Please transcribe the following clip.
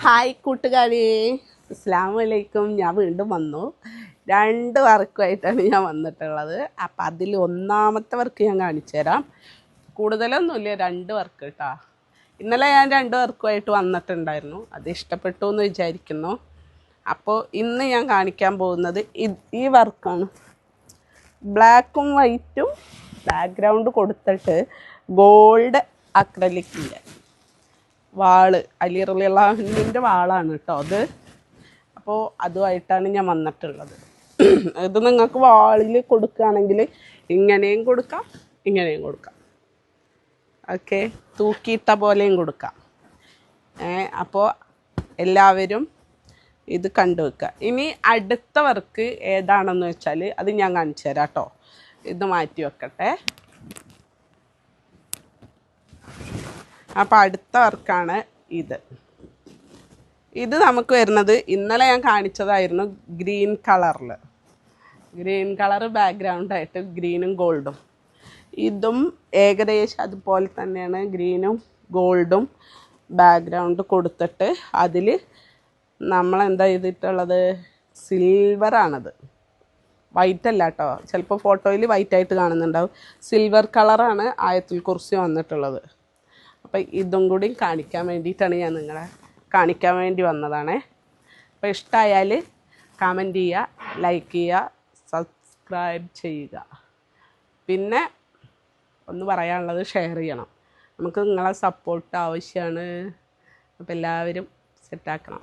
Hi കൂട്ടുകാരെ, അസ്സലാമലൈക്കും. ഞാൻ വീണ്ടും വന്നു. 2 വർക്കുമായിട്ടാണ് ഞാൻ വന്നിട്ടുള്ളത്. അപ്പം അതിൽ ഒന്നാമത്തെ വർക്ക് ഞാൻ കാണിച്ചു തരാം. കൂടുതലൊന്നുമില്ല, 2 വർക്ക് കേട്ടോ. ഇന്നലെ ഞാൻ 2 വർക്കുമായിട്ട് വന്നിട്ടുണ്ടായിരുന്നു. അത് ഇഷ്ടപ്പെട്ടു എന്ന് വിചാരിക്കുന്നു. അപ്പോൾ ഇന്ന് ഞാൻ കാണിക്കാൻ പോകുന്നത് ഈ വർക്കാണ്. ബ്ലാക്കും വൈറ്റും ബാക്ക്ഗ്രൗണ്ട് കൊടുത്തിട്ട് ഗോൾഡ് അക്രലിക്കില്ല വാള്, അലിറുള്ളാഹിൻ്റെ വാളാണ് കേട്ടോ അത്. അപ്പോൾ അതുമായിട്ടാണ് ഞാൻ വന്നിട്ടുള്ളത്. ഇത് നിങ്ങൾക്ക് വാളിൽ കൊടുക്കുകയാണെങ്കിൽ ഇങ്ങനെയും കൊടുക്കാം, ഇങ്ങനെയും കൊടുക്കാം. ഓക്കെ, തൂക്കിയിട്ട പോലെയും കൊടുക്കാം. അപ്പോൾ എല്ലാവരും ഇത് കണ്ടു വെക്കുക. ഇനി അടുത്ത വർക്ക് ഏതാണെന്ന് വെച്ചാൽ അത് ഞാൻ കാണിച്ചു തരാം കേട്ടോ. ഇത് മാറ്റി വെക്കട്ടെ. അപ്പോൾ അടുത്ത വർക്കാണ് ഇത് നമുക്ക് വരുന്നത് ഇന്നലെ ഞാൻ കാണിച്ചതായിരുന്നു ഗ്രീൻ കളർ ബാക്ക്ഗ്രൗണ്ടായിട്ട് ഗ്രീനും ഗോൾഡും. ഇതും ഏകദേശം അതുപോലെ തന്നെയാണ്. ഗ്രീനും ഗോൾഡും ബാക്ക്ഗ്രൗണ്ട് കൊടുത്തിട്ട് അതിൽ നമ്മളെന്താ ചെയ്തിട്ടുള്ളത്, സിൽവറാണത്, വൈറ്റ് അല്ല കേട്ടോ. ചിലപ്പോൾ ഫോട്ടോയിൽ വൈറ്റായിട്ട് കാണുന്നുണ്ടാവും. സിൽവർ കളറാണ് ആയത്തുൽ കുർസി വന്നിട്ടുള്ളത്. അപ്പം ഇതും കൂടി കാണിക്കാൻ വേണ്ടിയിട്ടാണ് ഞാൻ നിങ്ങളെ കാണിക്കാൻ വേണ്ടി വന്നതാണ്. അപ്പോൾ ഇഷ്ടമായാൽ കമൻറ്റ് ചെയ്യുക, ലൈക്ക് ചെയ്യുക, സബ്സ്ക്രൈബ് ചെയ്യുക. പിന്നെ ഒന്ന് പറയാനുള്ളത്, ഷെയർ ചെയ്യണം. നമുക്ക് നിങ്ങളെ സപ്പോർട്ട് ആവശ്യമാണ്. അപ്പോൾ എല്ലാവരും സെറ്റാക്കണം.